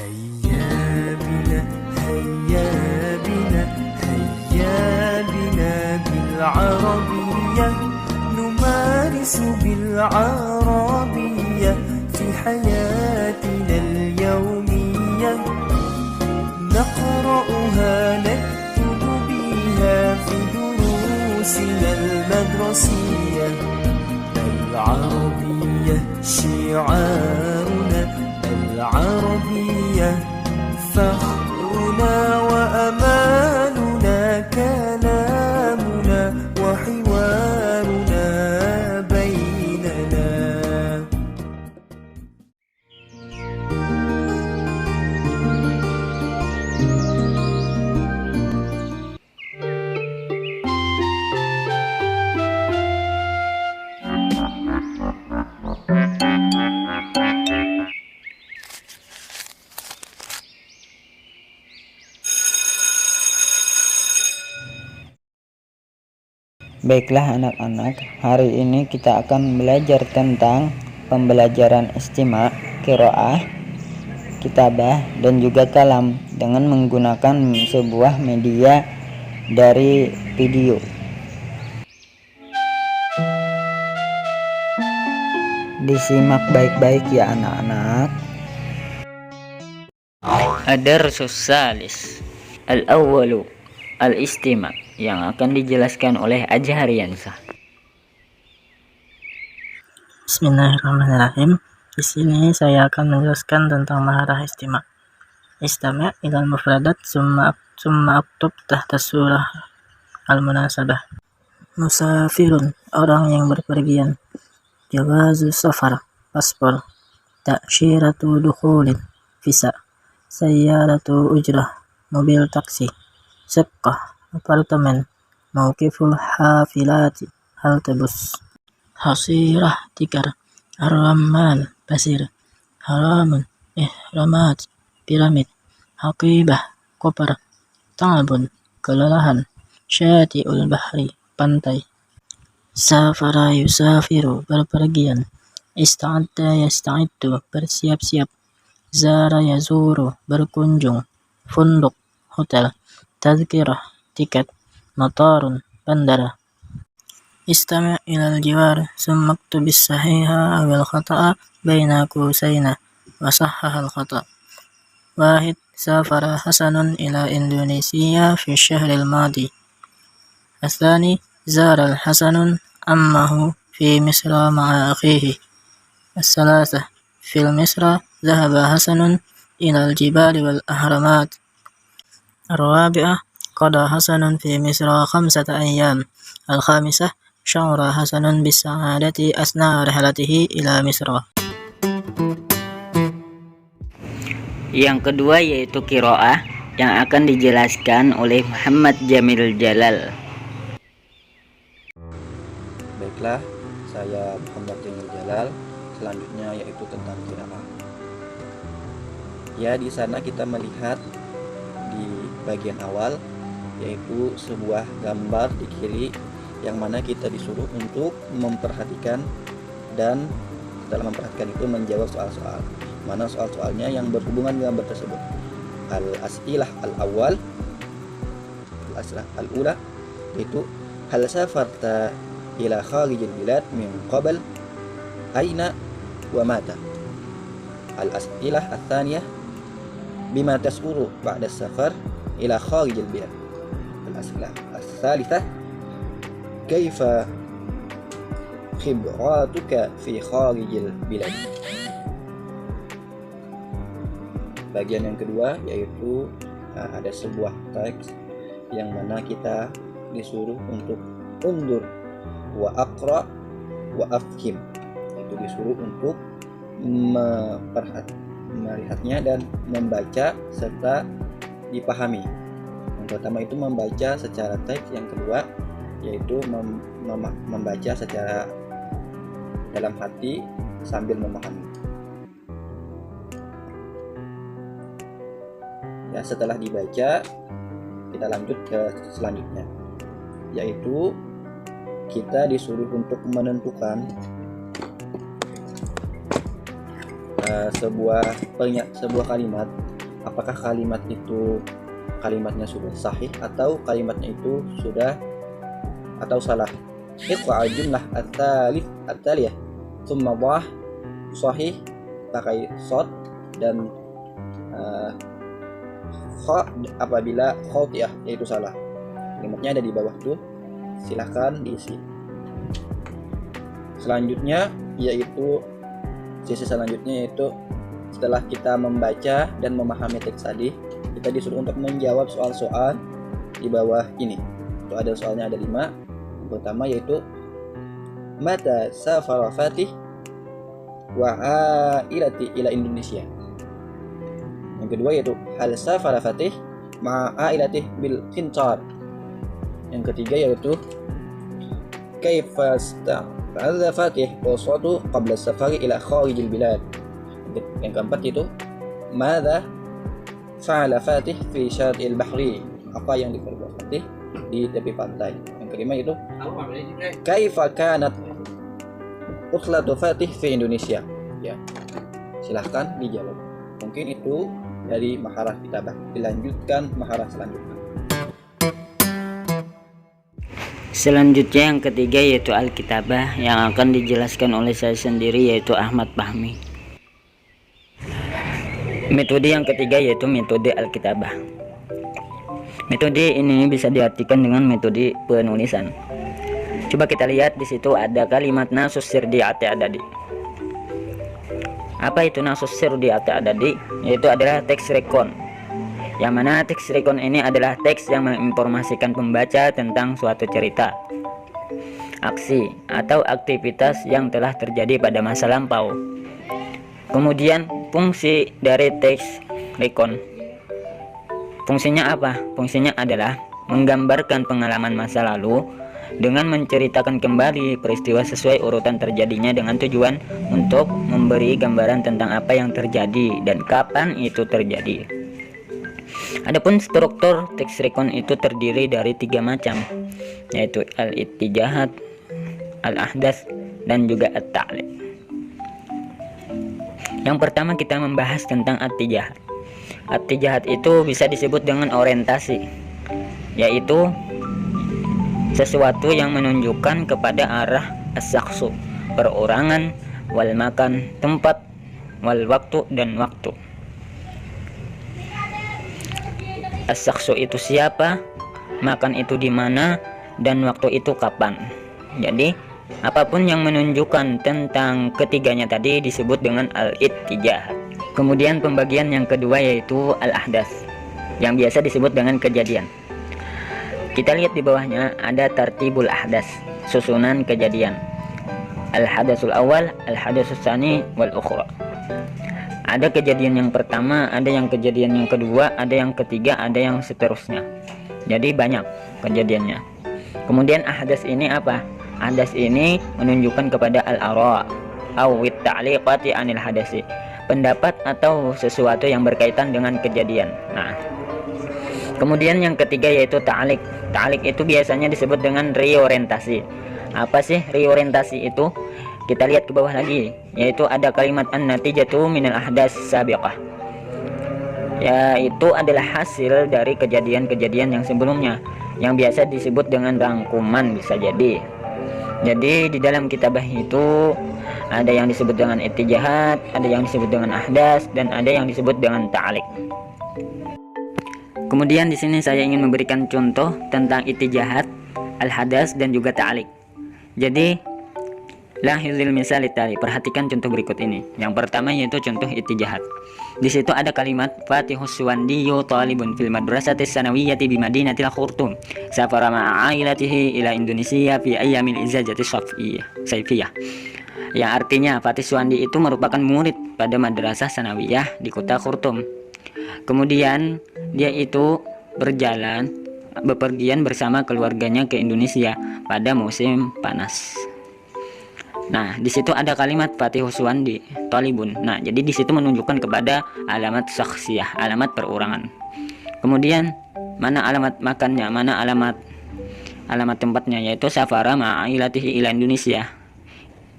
هيا بنا هيا بنا هيا بنا بالعربية نمارس بالعربية في حياتنا اليومية، نقرأها نكتب بها في دروسنا المدرسية. العربية شعارنا، العربية فخرنا وأمالنا، كلامنا وحوارنا بيننا. Baiklah anak-anak, hari ini kita akan belajar tentang pembelajaran istima', qiraah, kitabah, dan juga kalam dengan menggunakan sebuah media dari video. Disimak baik-baik ya anak-anak. Ad-darsus salis al-awwalu al-istima' yang akan dijelaskan oleh Ajhariansah. Bismillahirrahmanirrahim. Di sini saya akan menjelaskan tentang maharah istima'. Istami' ilal mufradat summa aktub tahta surah al-munasabah. Musafirun, orang yang berpergian. Jawazu safar, paspor. Ta'syiratu dukhulin, visa. Sayyaratu ujrah, mobil taksi. Seqqah, apartemen. Mauqiful hafilati, halte bus. Hasirah, tikar. Ar-rammal, pasir. Haramun, ihramat, piramid. Haqibah, koper. Ta'abun, kelelahan. Syati'ul bahri, pantai. Safara yusafiru, berpergian. Ista'adda yasta'iddu, bersiap-siap. Zara yazuru, berkunjung. Funduk, hotel. Tazkirah, tiket. Matarun, bandara. Istami' ilal jiwar summa aktubis sahiha awal khata'a baina qusaina wa sahhahal khata'. Wahid, safara Hasanun ila Indonesia fi syahril madi. Athani, zara Hasanun ammahu fi Misra ma'a akhihi. As-salasah, fil Misra zahaba Hasanun ilal jibali wal ahramat. Ar-rabi'ah, qada Hasanun fi Misra 5 ayyam. Al-khamisah, sya'ura Hasanun bis sa'adati asna rihlatihi ila Misra. Yang kedua yaitu qiraah yang akan dijelaskan oleh Muhammad Jamil Jalal. Baiklah, saya Muhammad Jamil Jalal. Selanjutnya yaitu tentang qiraah. Ya, di sana kita melihat di bagian awal yaitu sebuah gambar di kiri yang mana kita disuruh untuk memperhatikan dan dalam memperhatikan itu menjawab soal-soal. Mana soal-soalnya yang berhubungan dengan gambar tersebut. Al-as'ilah al-awwal, al-as'ilah al-ula yaitu hal safarta ila kharijil bilad min qabl, aina wa mata. Al-as'ilah al-thaniyah bima tas'uru ba'da safar ila kharijil bilad. Al-as'ilah al-thalithah kaifa khibratuka fi kharijil bilad. Bagian yang kedua yaitu ada sebuah teks yang mana kita disuruh untuk undur wa aqra wa afhim, itu disuruh untuk melihatnya dan membaca serta dipahami. Yang pertama itu membaca secara teks, yang kedua yaitu membaca secara dalam hati sambil memahami. Ya, setelah dibaca kita lanjut ke selanjutnya, yaitu kita disuruh untuk menentukan sebuah kalimat, apakah kalimatnya sudah sahih atau kalimatnya itu sudah atau salah. Iqra al-jumlah at-taliyah thumma dhah sahih pakai shad dan kha apabila khati'ah yaitu salah. Kalimatnya ada di bawah tuh, silahkan diisi. Sisi selanjutnya yaitu setelah kita membaca dan memahami teks tadi, kita disuruh untuk menjawab soal-soal di bawah ini. Itu ada soalnya, ada 5. Yang pertama yaitu mata safara Fatih wa ailati ila Indonesia. Yang kedua yaitu hal safara Fatih ma'a ailatih bil Qintar. Yang ketiga yaitu kaifa sta'adha Fatih wasatu qabla safari ila kharijil bilad. Yang keempat yaitu madza fa'ala Fatih fi syati'il bahri, apa yang diperbuat Fatih di tepi pantai. Yang kelima yaitu kaifa kanat utlatu Fatih fi Indonesia. Ya, silahkan dijawab. Mungkin itu dari maharah kitabah. Dilanjutkan maharah selanjutnya. Selanjutnya yang ketiga yaitu Alkitabah, yang akan dijelaskan oleh saya sendiri yaitu Ahmad Fahmi. Metode yang ketiga yaitu metode Alkitabah. Metode ini bisa diartikan dengan metode penulisan. Coba kita lihat di situ ada kalimat nasus sirdi ati-adadi. Apa itu nasus sirdi ati-adadi? Yaitu adalah teks rekon. Yang mana teks rekon ini adalah teks yang menginformasikan pembaca tentang suatu cerita, aksi, atau aktivitas yang telah terjadi pada masa lampau. Kemudian fungsi dari teks rekon, fungsinya apa? Fungsinya adalah menggambarkan pengalaman masa lalu dengan menceritakan kembali peristiwa sesuai urutan terjadinya dengan tujuan untuk memberi gambaran tentang apa yang terjadi dan kapan itu terjadi. Adapun struktur teks rekon itu terdiri dari 3 macam, yaitu al-ittijahat, al-ahdas, dan juga at-ta'liq. Yang pertama kita membahas tentang at-tijahat. At-tijahat itu bisa disebut dengan orientasi, yaitu sesuatu yang menunjukkan kepada arah as-syakhsu, perorangan, wal makan, tempat, wal waktu, dan waktu. As-syakhsu itu siapa, makan itu di mana, dan waktu itu kapan. Jadi apapun yang menunjukkan tentang ketiganya tadi disebut dengan al-ittijahat. Kemudian pembagian yang kedua yaitu al-ahdas, yang biasa disebut dengan kejadian. Kita lihat di bawahnya ada tartibul ahdas, susunan kejadian. Al-hadasul awal, al-hadasul tsani, wal ukhra. Ada kejadian yang pertama, ada yang kejadian yang kedua, ada yang ketiga, ada yang seterusnya. Jadi banyak kejadiannya. Kemudian ahdas ini apa? Ahdas ini menunjukkan kepada al-ara' aw at-ta'liqati 'anil hadasi, pendapat atau sesuatu yang berkaitan dengan kejadian. Nah, kemudian yang ketiga yaitu ta'liq. Ta'liq itu biasanya disebut dengan reorientasi. Apa sih reorientasi itu? Kita lihat ke bawah lagi, yaitu ada kalimat an-natijatu minal ahdas sabiqah, yaitu adalah hasil dari kejadian-kejadian yang sebelumnya, yang biasa disebut dengan rangkuman bisa jadi. Jadi di dalam kitabah itu ada yang disebut dengan ittijahat, ada yang disebut dengan ahdas, dan ada yang disebut dengan ta'liq. Kemudian di sini saya ingin memberikan contoh tentang ittijahat, al-hadas, dan juga ta'liq. Jadi lahizil misal tali, perhatikan contoh berikut ini. Yang pertama yaitu contoh ittijahat. Di situ ada kalimat Fatihus Suwandiyu talibun fil madrasati sanawiyyati bi madinatil Khurtum safara ma'a ailatihi ila Indonesia fi ayyamil izajati saifiyah. Yang artinya Fatih Suwandi itu merupakan murid pada madrasah sanawiyah di kota Khurtum. Kemudian dia itu bepergian bersama keluarganya ke Indonesia pada musim panas. Nah, di situ ada kalimat Fatihus Suwandi talibun. Nah, jadi di situ menunjukkan kepada alamat syakhsiyah, alamat perorangan. Kemudian mana alamat makannya, mana alamat tempatnya, yaitu safara ma'ailatihi ila Indonesia.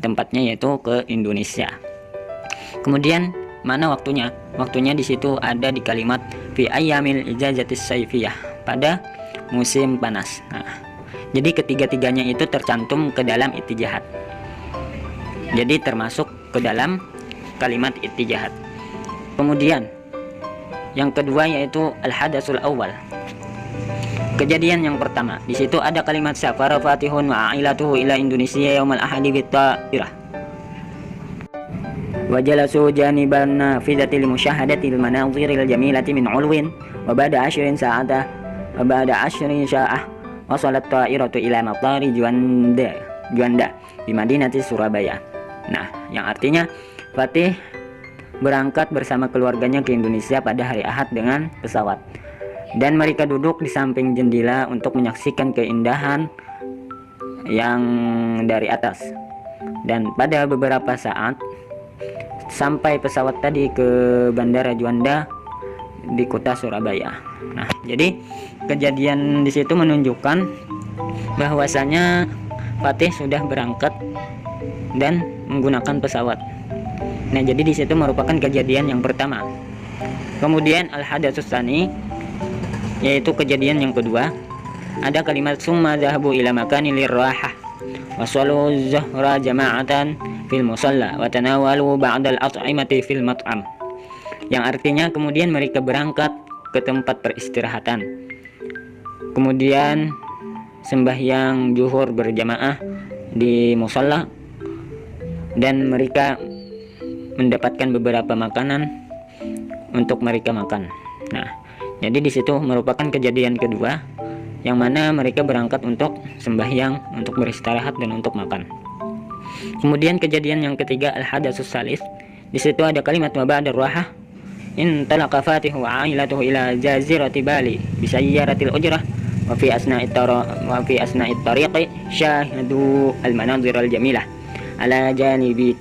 Tempatnya yaitu ke Indonesia. Kemudian mana waktunya? Waktunya di situ ada di kalimat fi ayyamil ijazatis saifiyah, pada musim panas. Nah, jadi ketiga-tiganya itu tercantum ke dalam ittijahat. Jadi termasuk ke dalam kalimat ittijahat. Kemudian yang kedua yaitu al-hadatsul awal. Kejadian yang pertama, di situ ada kalimat safara fatihun wa ailatuhu ila Indonesia yaumal ahadi bit ta'irah. Wa jalasu janiban nafidati li musyahadati al manaziril jamilati min ulwin wa ba'da 20 sa'ata wa ba'da 20 sa'ah wasalat ta'iratu ila matari Juanda di Madinati Surabaya. Nah, yang artinya Fatih berangkat bersama keluarganya ke Indonesia pada hari Ahad dengan pesawat, dan mereka duduk di samping jendela untuk menyaksikan keindahan yang dari atas. Dan pada beberapa saat sampai pesawat tadi ke Bandara Juanda di kota Surabaya. Nah, jadi kejadian di situ menunjukkan bahwasanya Fatih sudah berangkat dan menggunakan pesawat. Nah, jadi di situ merupakan kejadian yang pertama. Kemudian al-hadatsus tsani, yaitu kejadian yang kedua, ada kalimat summa zahabu ila makani lirrahah wa sallu zuhra jama'atan fil musalla wa tanawalu ba'dal at'imati fil mat'am, yang artinya kemudian mereka berangkat ke tempat peristirahatan, kemudian sembahyang zuhur berjamaah di musalla, dan mereka mendapatkan beberapa makanan untuk mereka makan. Nah, jadi di situ merupakan kejadian kedua, yang mana mereka berangkat untuk sembahyang, untuk beristirahat, dan untuk makan. Kemudian kejadian yang ketiga al-hadatsus salis. Di situ ada kalimat wa ba'da ruhah in talaqa fatihu wa ailatuhu ila jazirati Bali bisayyaratil ujrah wa fi asna'it tariqi syahadu al-manazir al-jamilah ala janibit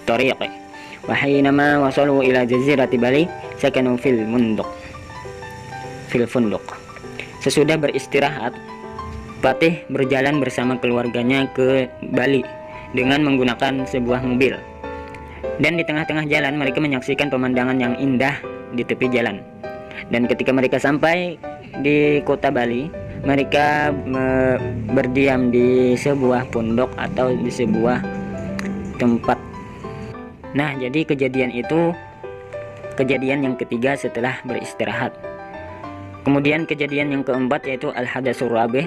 tariqi wa hinama wasalu ila jazirati Bali sakanu fil funduk. Sesudah beristirahat, Fatih berjalan bersama keluarganya ke Bali dengan menggunakan sebuah mobil. Dan di tengah-tengah jalan mereka menyaksikan pemandangan yang indah di tepi jalan. Dan ketika mereka sampai di kota Bali, mereka berdiam di sebuah pondok atau di sebuah tempat. Nah, jadi kejadian itu kejadian yang ketiga setelah beristirahat. Kemudian kejadian yang keempat yaitu al-hadatsul rabi'.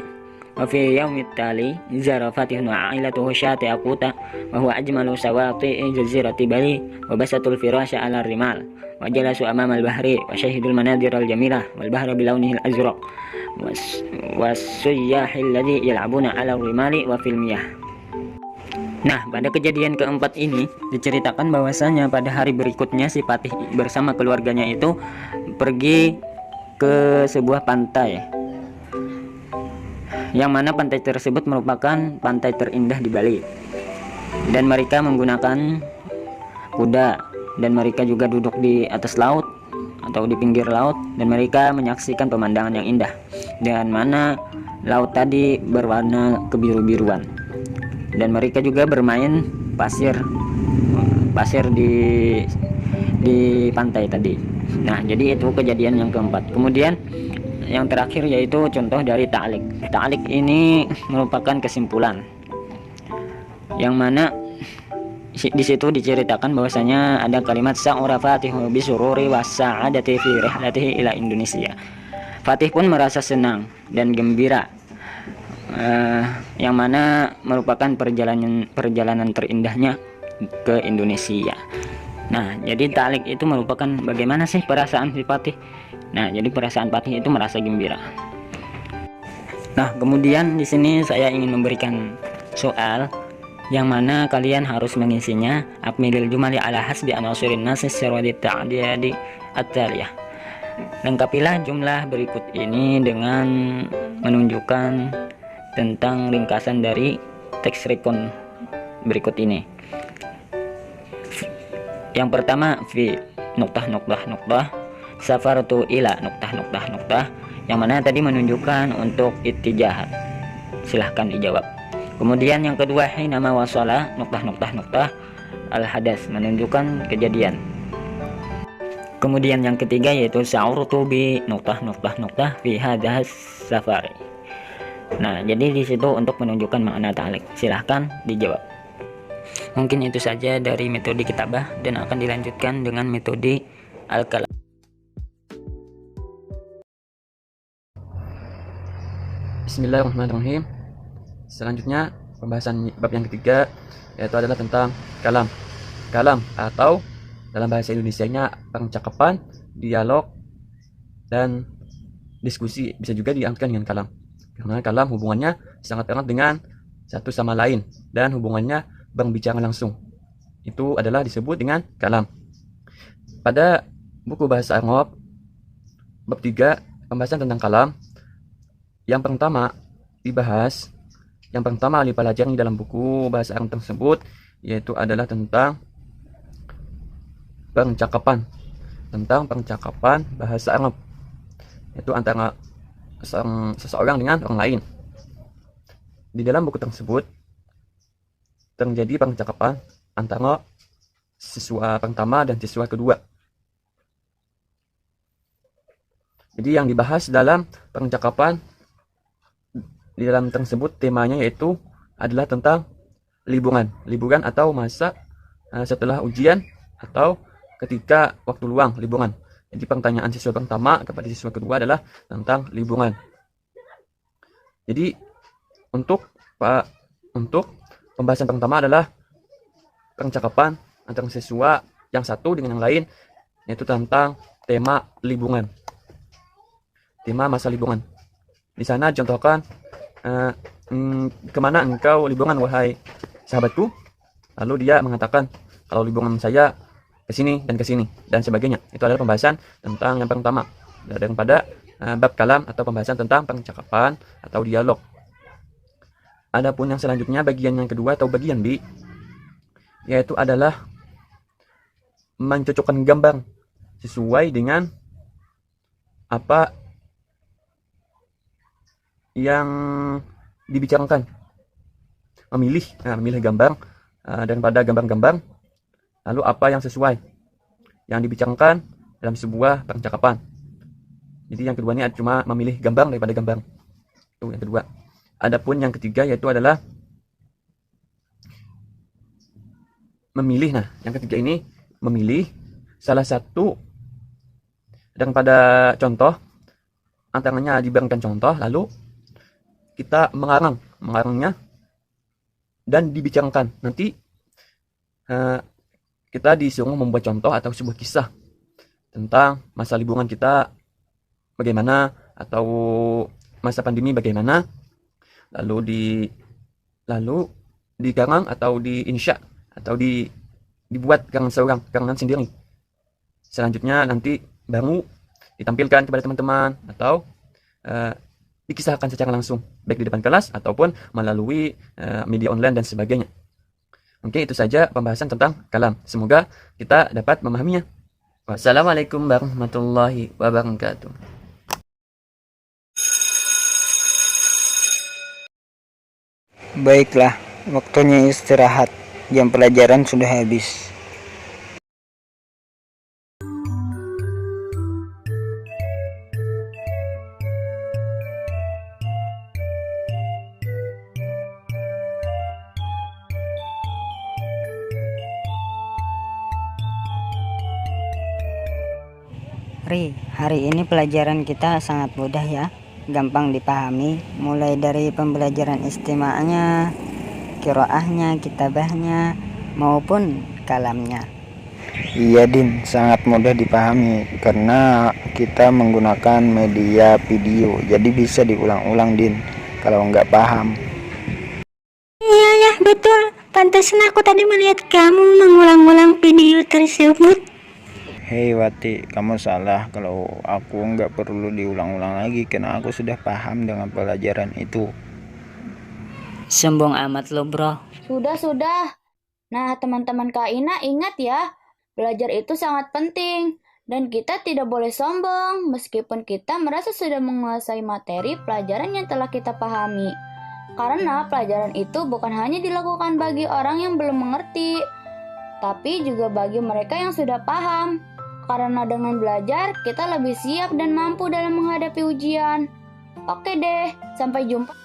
Wa fi yaumit tali zara Fatihun wa ailatuhu syati aquta wa huwa ajmalu sawati jazirati Bali wa basatul firasya ala rimal wa jalasu amama al-bahri wa syahidul manadir al-jamilah wal bahra bilaunihi al-azraq was-suyyahil ladzi yal'abuna ala rimali wa fil miyah. Nah, pada kejadian keempat ini diceritakan bahwasanya pada hari berikutnya si Fatih bersama keluarganya itu pergi ke sebuah pantai, yang mana pantai tersebut merupakan pantai terindah di Bali, dan mereka menggunakan kuda, dan mereka juga duduk di atas laut atau di pinggir laut, dan mereka menyaksikan pemandangan yang indah, dan mana laut tadi berwarna kebiru-biruan, dan mereka juga bermain pasir di pantai tadi. Nah, jadi itu kejadian yang keempat. Kemudian yang terakhir yaitu contoh dari ta'liq. Ta'liq ini merupakan kesimpulan, yang mana di situ diceritakan bahwasanya ada kalimat sa'ura Fatihu bi sururi was sa'adati fi rihlatihi ila Indonesia. Fatih pun merasa senang dan gembira, yang mana merupakan perjalanan terindahnya ke Indonesia. Nah, jadi ta'liq itu merupakan bagaimana sih perasaan si Fatih. Nah, jadi perasaan Fatih itu merasa gembira. Nah, kemudian di sini saya ingin memberikan soal yang mana kalian harus mengisinya. Akmilil jumali ala hasbi anwasirin nasis sirwadi ta'diyadi at-taliyah. Lengkapilah jumlah berikut ini dengan menunjukkan tentang ringkasan dari teks rekon berikut ini. Yang pertama, fi nuktah safartu ila nuktah, yang mana tadi menunjukkan untuk ittijahat. Silahkan dijawab. Kemudian yang kedua, hinama wasala nuktah, al-hadas, menunjukkan kejadian. Kemudian yang ketiga yaitu sya'urtu bi nuqtah fi hadas safari. Nah, jadi di situ untuk menunjukkan makna ta'liq. Silahkan dijawab. Mungkin itu saja dari metode kitabah dan akan dilanjutkan dengan metode al-kalam. Bismillahirrahmanirrahim. Selanjutnya pembahasan bab yang ketiga yaitu adalah tentang kalam. Kalam atau dalam bahasa Indonesianya percakapan, dialog, dan diskusi bisa juga diartikan dengan kalam. Karena kalam hubungannya sangat erat dengan satu sama lain dan hubungannya berbicara langsung. Itu adalah disebut dengan kalam. Pada buku bahasa Arab bab 3 pembahasan tentang kalam yang pertama dipelajari dalam buku bahasa Arab tersebut yaitu adalah tentang percakapan bahasa Arab, yaitu antara seseorang dengan orang lain. Di dalam buku tersebut terjadi percakapan antara siswa pertama dan siswa kedua. Jadi yang dibahas dalam percakapan di dalam tersebut temanya yaitu adalah tentang liburan atau masa setelah ujian atau ketika waktu luang liburan. Jadi pertanyaan siswa pertama kepada siswa kedua adalah tentang liburan. Jadi untuk pembahasan pertama adalah percakapan antara siswa yang satu dengan yang lain yaitu tentang tema liburan. Tema masa liburan. Di sana contohkan kemana engkau liburan wahai sahabatku? Lalu dia mengatakan kalau liburan saya ke sini dan sebagainya. Itu adalah pembahasan tentang yang pertama daripada bab kalam atau pembahasan tentang percakapan atau dialog. Adapun yang selanjutnya bagian yang kedua atau bagian B yaitu adalah mencocokkan gambar sesuai dengan apa yang dibicarakan, memilih gambar daripada gambar-gambar, lalu apa yang sesuai yang dibicarakan dalam sebuah percakapan. Jadi yang kedua ini cuma memilih gambar daripada gambar. Itu yang kedua. Adapun yang ketiga yaitu adalah memilih. Nah, yang ketiga ini memilih salah satu daripada contoh, antaranya diberikan contoh, lalu kita mengarangnya dan dibicarakan. Nanti kita disuruh membuat contoh atau sebuah kisah tentang masa liburan kita bagaimana atau masa pandemi bagaimana, lalu dikarang atau diinsya atau dibuat karangan sendiri. Selanjutnya nanti baru ditampilkan kepada teman-teman atau dikisahkan secara langsung baik di depan kelas ataupun melalui media online dan sebagainya. Mungkin itu saja pembahasan tentang kalam. Semoga kita dapat memahaminya. Wassalamualaikum warahmatullahi wabarakatuh. Baiklah, waktunya istirahat. Jam pelajaran sudah habis. Ri, hari ini pelajaran kita sangat mudah ya, gampang dipahami, mulai dari pembelajaran istima'nya, qiraahnya, kitabahnya, maupun kalamnya. Iya Din, sangat mudah dipahami karena kita menggunakan media video, jadi bisa diulang-ulang Din kalau nggak paham. Iya ya, betul. Pantesan aku tadi melihat kamu mengulang-ulang video tersebut. Hei Wati, kamu salah kalau aku nggak perlu diulang-ulang lagi karena aku sudah paham dengan pelajaran itu. Sombong amat lo bro. Sudah. Nah, teman-teman Kak Ina ingat ya, belajar itu sangat penting. Dan kita tidak boleh sombong meskipun kita merasa sudah menguasai materi pelajaran yang telah kita pahami. Karena pelajaran itu bukan hanya dilakukan bagi orang yang belum mengerti, tapi juga bagi mereka yang sudah paham. Karena dengan belajar, kita lebih siap dan mampu dalam menghadapi ujian. Oke deh, sampai jumpa.